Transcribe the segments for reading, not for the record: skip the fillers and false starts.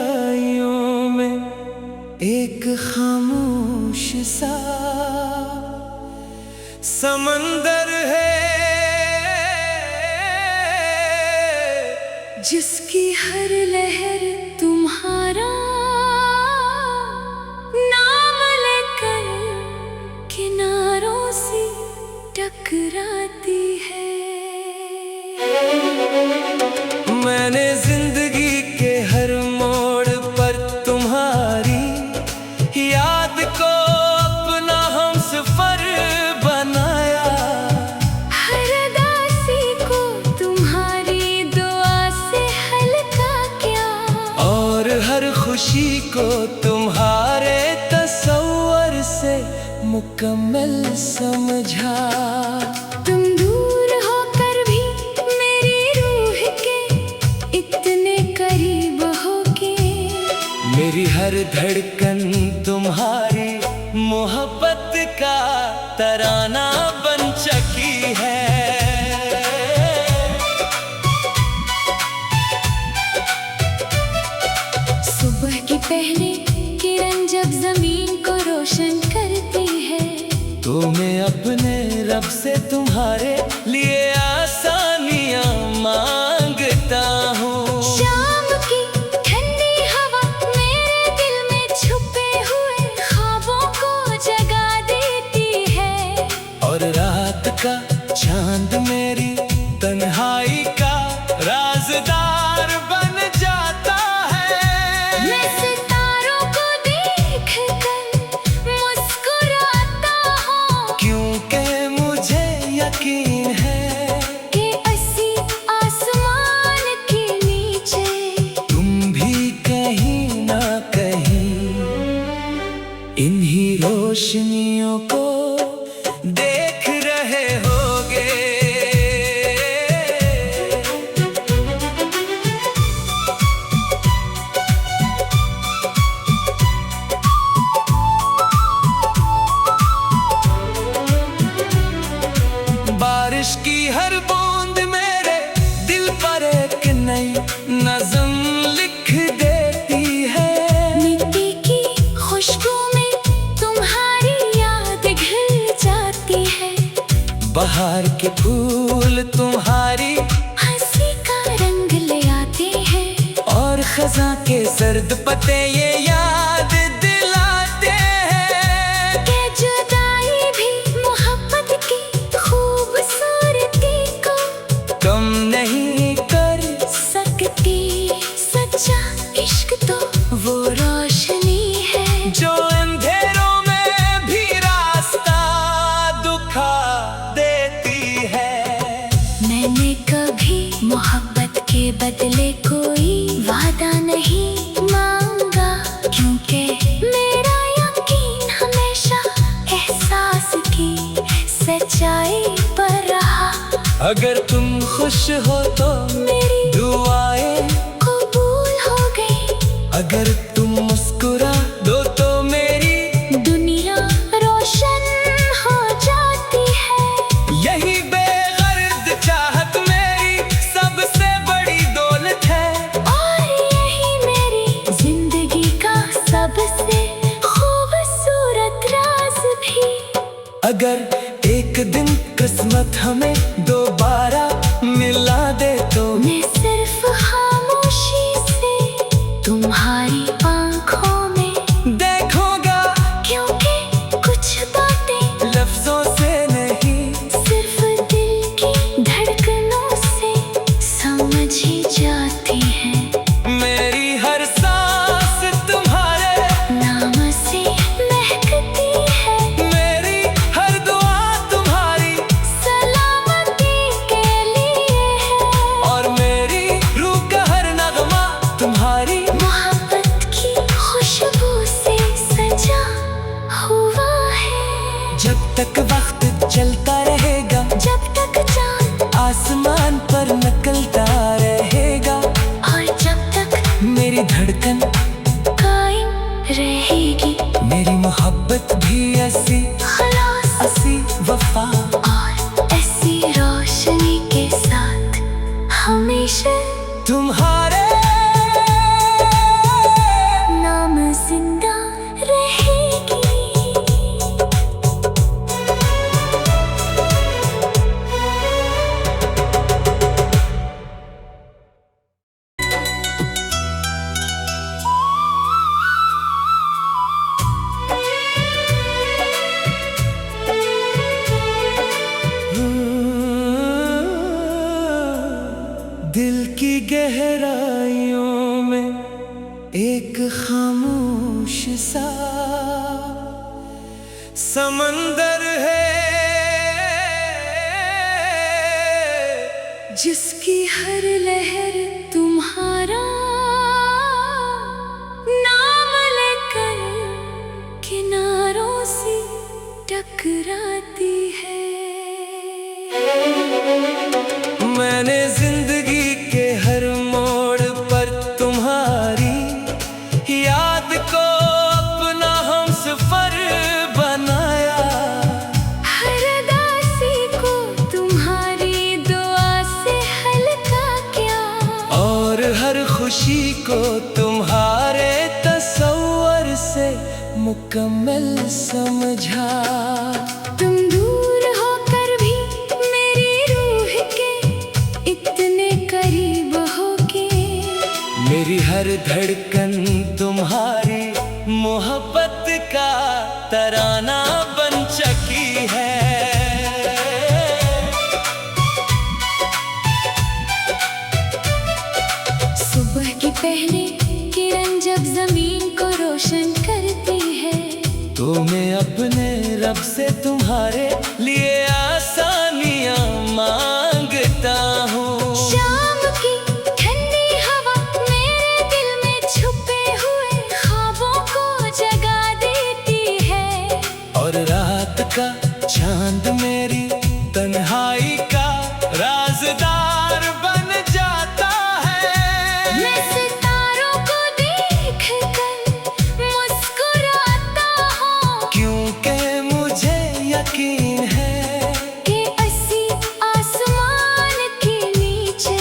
गहराइयों में एक खामोश सा समंदर है, जिसकी हर लहर तुम्हारा नाम लेकर किनारों से टकराती है। मैंने जिंदगी के हर मोड़ पर तुम्हारी याद को अपना हमसफर बनाया। हर दासी को तुम्हारी दुआ से हल्का किया, और हर खुशी को तुम्हारे तसव्वुर से मुकम्मल समझा। तुम दूर होकर भी मेरी रूह के इतने करीब हो के, मेरी हर धड़कन तुम्हारी मोहब्बत का तराना बन चुकी है। सुबह की पहली किरण जब जमीन को रोशन करती है, तो मैं अपने रब से तुम्हारे लिए आसानियां मांगता हूँ। शाम की ठंडी हवा मेरे दिल में छुपे हुए ख्वाबों को जगा देती है, और रात का चांद मेरी तन्हाई का राज़दार बन जाता है। मैं सितारों को देखकर मुस्कुराता हूँ, क्योंकि मुझे यकीन है कि अस्सी आसमान के नीचे तुम भी कहीं ना कहीं इन्हीं रोशनियों को देख रहे होगे। बारिश की हर बूंद मेरे दिल पर एक नई नज़म लिख देती है। मिट्टी की खुशबू में तुम्हारी याद घिर जाती है, बाहर के फूल तुम्हारी हंसी का रंग ले आते हैं, और खज़ां के सर्द पत्ते ये याद दिलाते हैं कि जुदाई भी मोहब्बत की खूबसूरती को कम नहीं कर सकती। सच्चा इश्क तो वो रोशनी है, जो अंधेरों में भी रास्ता दिखा देती है। मैंने कभी मोहब्बत के बदले कोई वादा नहीं मांगा, क्योंकि मेरा यकीन हमेशा एहसास की सच्चाई पर रहा। अगर तुम खुश हो तो मेरी दुआएं कबूल हो गई, अगर तुम मुस्कुरा दो तो मेरी दुनिया रोशन हो जाती है। यही बेगर्द चाहत मेरी सबसे बड़ी दौलत है, और यही मेरी जिंदगी का सबसे खूबसूरत राज भी। अगर एक दिन किस्मत हमें दोबारा मिला दे तो मैं सिर्फ खामोशी से तुम्हारी आंखों में देखूंगा, क्योंकि कुछ बातें लफ्जों से नहीं सिर्फ दिल की धड़कनों से समझी जाती हैं। मेरी हर सांस तुम्हारे नाम से महकती है, मेरी हर दुआ तुम्हारी सलामती के लिए है, और मेरी रूह का हर नगमा तुम्हारी मोहब्बत की खुशबू से सजा हुआ है। जब तक वक्त चलता रहेगा, जब तक चांद आसमान पर निकलता रहेगा, और जब तक मेरी धड़कन कायम रहेगी, मेरी मोहब्बत भी ऐसी खलास ऐसी वफा और ऐसी रोशनी के साथ हमेशा तुम्हारे एक खामोश सा समंदर है जिसकी हर लहर तुम्हारा नाम लेकर किनारों से टकराती है। मैंने जिंदगी के हर मोड़ पर तुम्हारी याद को अपना हमसफर बनाया। हर दासी को तुम्हारी दुआ से हल्का किया और हर खुशी को तुम्हारे तसव्वुर से मुकम्मल समझा। तुम दूर होकर भी मेरी रूह के इतने करीब होके मेरी हर धड़कन तुम्हारी मोहब्बत का तराना बन चुकी है। सुबह की पहली किरण जब जमीन को रोशन करती है तो मैं अपने रब से तुम्हारे लिए आसानियां मांगता हूँ। शाम की ठंडी हवा मेरे दिल में छुपे हुए ख्वाबों को जगा देती है और रात का चांद मेरी तन्हाई का राज़दार बन जाता है। मैं सितारों को देखकर मुस्कुराता हूँ क्योंकि मुझे यकीन है कि अस्सी आसमान के नीचे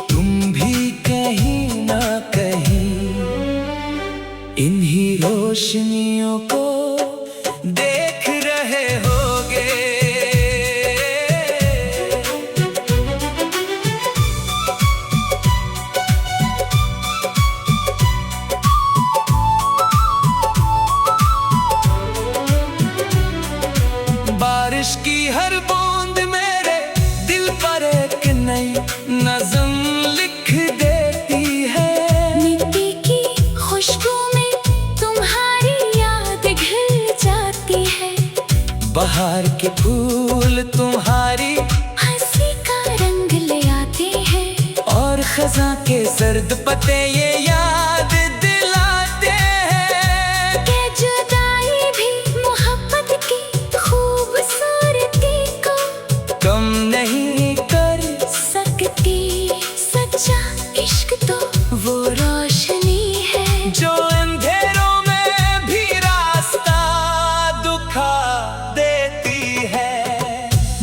तुम भी कहीं ना कहीं इन्हीं रोशनियों को देख रहे होगे। बारिश की हर बूंद मेरे दिल पर एक नई नज़म लिख देती है। मिट्टी की खुशबू में तुम्हारी याद घिर जाती है। बाहर के फूल तुम्हारी हंसी का रंग ले आते हैं और खज़ां के सर्द पत्ते ये याद दिलाते हैं कि जुदाई भी मोहब्बत की खूबसूरती को कम नहीं कर सकती। सच्चा इश्क तो वो रोशनी है जो अंधेरों में भी रास्ता दिखा देती है।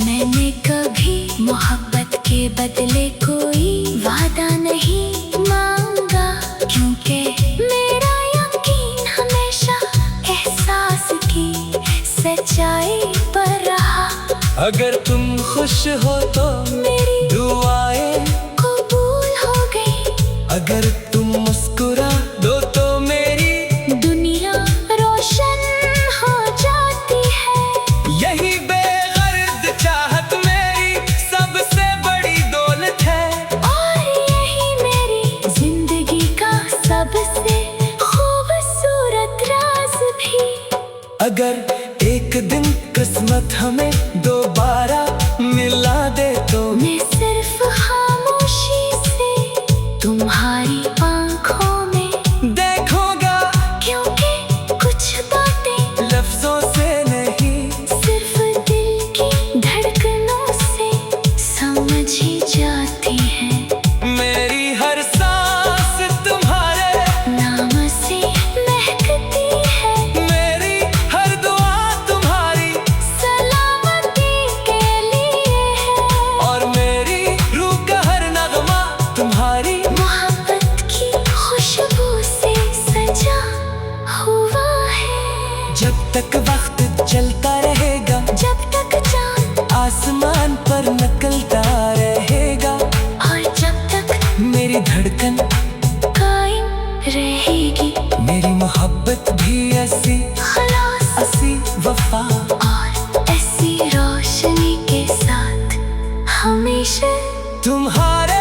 मैंने कभी मोहब्बत के बदले कोई वादा नहीं मांगा क्योंकि मेरा यकीन हमेशा एहसास की सच्चाई पर रहा। अगर तुम खुश हो तो मेरी दुआएं कबूल हो गई। अगर तुम मुस्कुरा दो तो मेरी दुनिया रोशन हो जाती है। यही बेगर्द चाहत मेरी सबसे बड़ी दौलत है और यही मेरी जिंदगी का सबसे खूबसूरत राज भी। अगर एक दिन किस्मत हमें दोबारा मिला दे तो मैं सिर्फ खामोशी से तुम्हारी आंखों में देखूंगा क्योंकि कुछ बातें लफ्जों से नहीं सिर्फ दिल की धड़कनों से समझी जाती हैं। मेरी हर सांस तुम्हारे नाम से महकती है मेरी हर दुआ तुम्हारी सलामती के लिए है और मेरी रूह का हर नगमा तुम्हारी मोहब्बत की खुशबू से सजा हुआ है। जब तक वक्त चलता रहेगा जब तक चांद आसमान पर निकलता रहेगा और जब तक मेरी धड़कन कायम रहेगी मेरी मोहब्बत भी ऐसी खलास ऐसी वफा और ऐसी रोशनी के साथ हमेशा तुम्हारे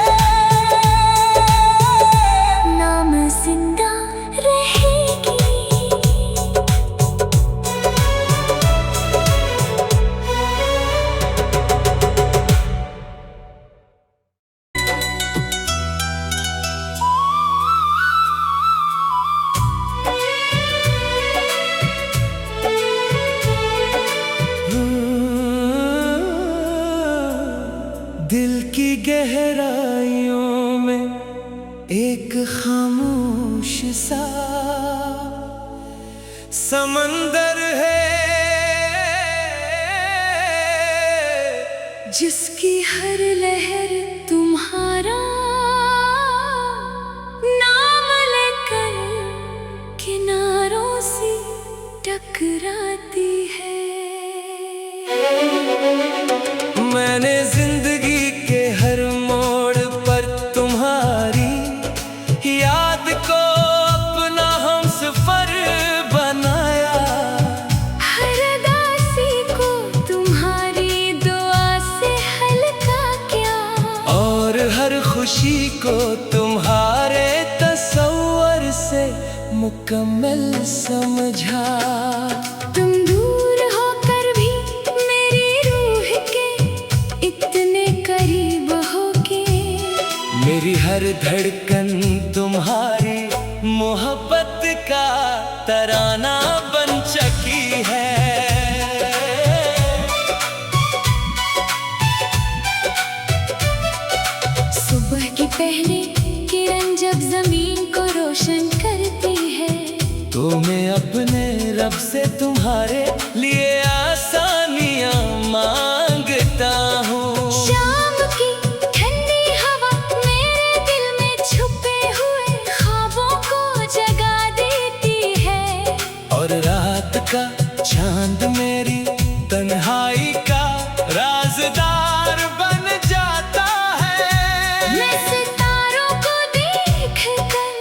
नाम जिंदा सा समंदर है जिसकी हर लहर तुम्हारा नाम लेकर किनारों से टकराती है। मैंने जिंदगी के हर मोड़ पर तुम्हारी याद को अपना हमसफर बनाया। हर दासी को तुम्हारी दुआ से हल्का किया और हर खुशी को तुम्हारे तसव्वुर से मुकम्मल समझा। तुम दूर होकर भी मेरी रूह के इतने करीब होके मेरी हर धड़कन तुम्हारी मोहब्बत का तराना बन चुकी है। सुबह की पहली किरण जब जमीन को रोशन करती है तो मैं अपने रब से तुम्हारे लिए आसानियां मांगता हूँ। शाम की ठंडी हवा मेरे दिल में छुपे हुए ख्वाबों को जगा देती है और रात का चांद मेरी तन्हाई का राज़दार बन जाता है। मैं सितारों को देखकर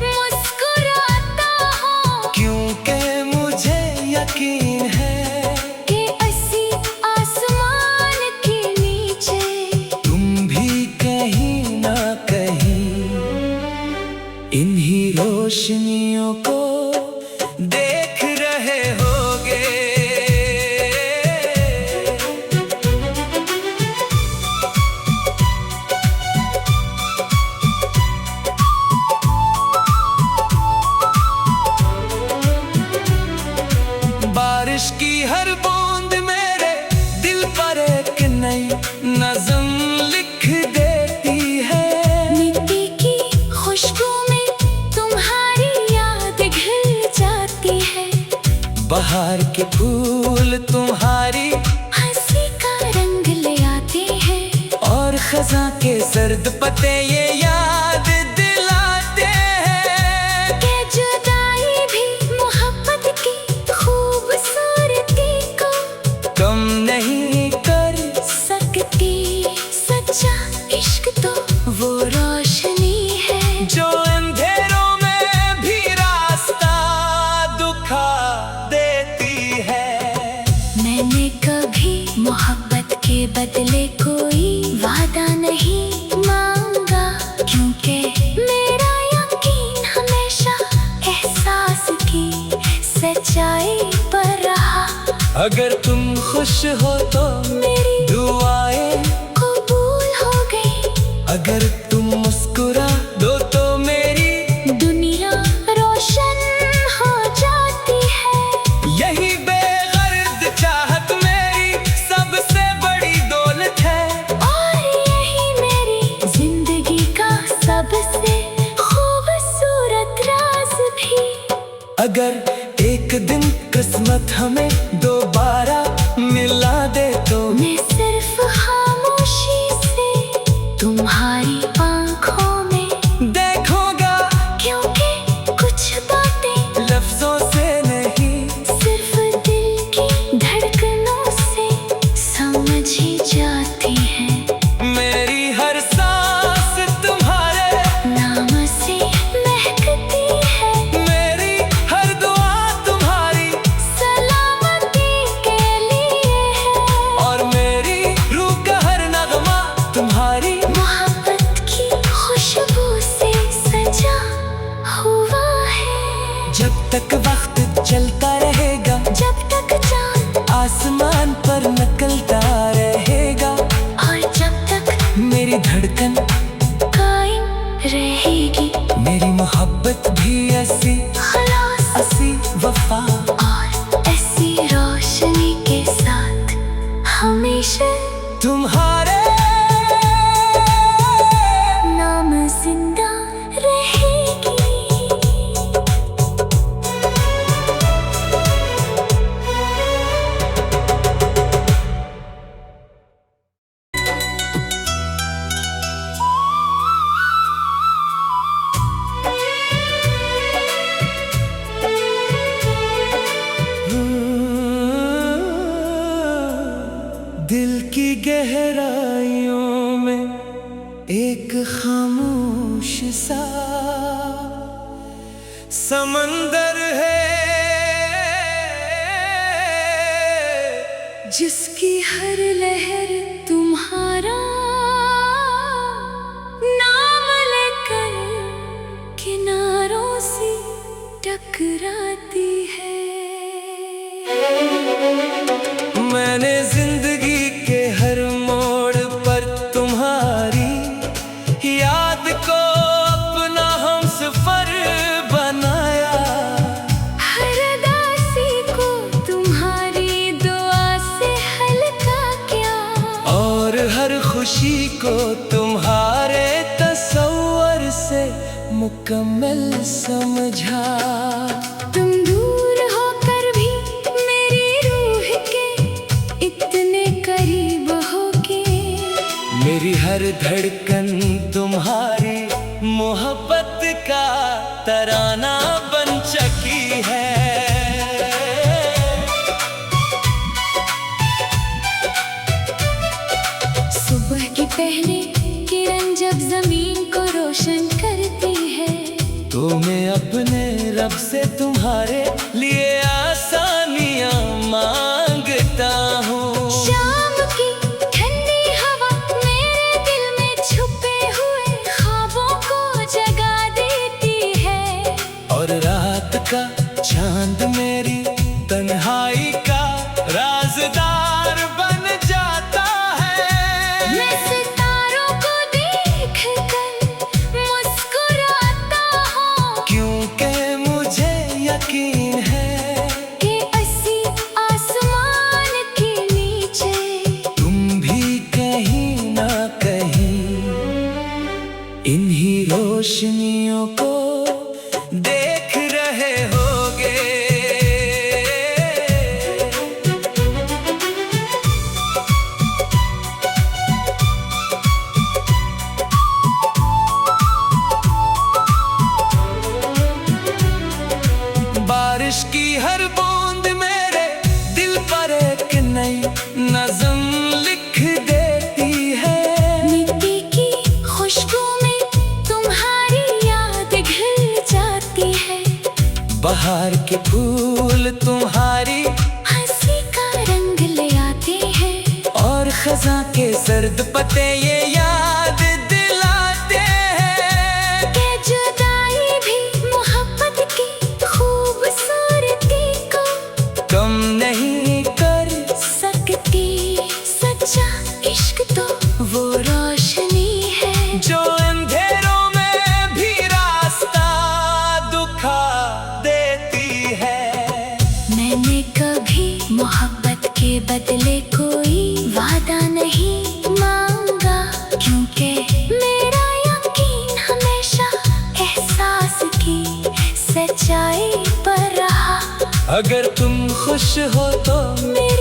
मुस्कुराता हूँ क्योंकि मुझे यकीन है कि अस्सी आसमान के नीचे तुम भी कहीं ना कहीं इन्हीं रोशनियों को देख रहे होगे। बारिश की हर बूंद मेरे दिल पर एक नई नज़म लिख देती है। मिट्टी की खुशबू में तुम्हारी याद घिर जाती है। बाहर के फूल तुम्हारी हंसी का रंग ले आते हैं और खज़ां के सर्द पत्ते ये याद दिलाते हैं कि जुदाई भी मोहब्बत की खूबसूरती को कम नहीं कर सकती। सच्चा इश्क तो वो रोशनी है जो अंधेरों में भी रास्ता दिखा देती है। मैंने कभी मोहब्बत के बदले कोई वादा नहीं मांगा क्योंकि मेरा यकीन हमेशा एहसास की सच्चाई पर रहा। अगर तुम खुश हो तो मेरी दुआएं कबूल हो गई। अगर तुम मुस्कुरा दो तो मेरी दुनिया रोशन हो जाती है। यही बेगर्द चाहत मेरी सबसे बड़ी दौलत है और यही मेरी जिंदगी का सबसे खूबसूरत राज भी। अगर एक दिन किस्मत हमें दोबारा मिला दे तो मैं सिर्फ खामोशी से तुम्हारी आंखों में देखूंगा क्योंकि कुछ बातें लफ्जों से नहीं सिर्फ दिल की धड़कनों से समझी जाती हैं। मेरी हर सांस तुम्हारे नाम से महकती है मेरी हर दुआ तुम्हारी सलामती के लिए है और मेरी रूह का हर नगमा तुम्हारी मोहब्बत की खुशबू से सजा हुआ है। जब तक वक्त चलता रहेगा जब तक चांद आसमान पर निकलता रहेगा और जब तक मेरी धड़कन कायम रहेगी मेरी मोहब्बत भी ऐसी खलास ऐसी वफा और ऐसी रोशनी के साथ हमेशा तुम्हारे नाम जिंदा रहेगी। समंदर है जिसकी हर लहर तुम्हारा नाम लेकर किनारों से टकराती है। मैंने जिंदगी के हर मोड़ पर तुम्हारी याद को अपना हमसफर बनाया। हर दासी को तुम्हारी दुआ से हल्का किया, और हर खुशी को तुम्हारे तसव्वुर से मुकम्मल समझा। तुम दूर होकर भी मेरी रूह के इतने करीब हो के, मेरी हर धड़कन तुम्हारी मोहब्बत का तराना बन चुकी है। सुबह की पहली किरण जब जमीन को रोशन करती है, तो मैं अपने रब से तुम्हारे लिए आसानियां मांगता हूँ। शाम की ठंडी हवा मेरे दिल में छुपे हुए ख्वाबों को जगा देती है, और रात का चांद मेरी तन्हाई का राज़दार बन जाता है। मैं सितारों को देखकर मुस्कुराता हूँ, क्योंकि मुझे यकीन है कि अस्सी आसमान के नीचे तुम भी कहीं ना कहीं इन्हीं रोशनियों को देख रहे होगे। बारिश की हर बूंद मेरे दिल पर एक नई नज़म लिख देती है। मिट्टी की खुशबू में तुम्हारी याद घिर जाती है, बाहर के फूल तुम्हारी हंसी का रंग ले आते हैं, और खज़ां के सर्द पत्ते ये याद दिलाते हैं कि जुदाई भी मोहब्बत की खूबसूरती को कम नहीं कर सकती। सच्चा इश्क तो वो रोशनी है जो अंधेरों में भी रास्ता दिखा देती है। मैंने कभी मोहब्बत के बदले कोई वादा नहीं मांगा, क्योंकि मेरा यकीन हमेशा एहसास की सच्चाई पर रहा। अगर तुम खुश हो तो मेरा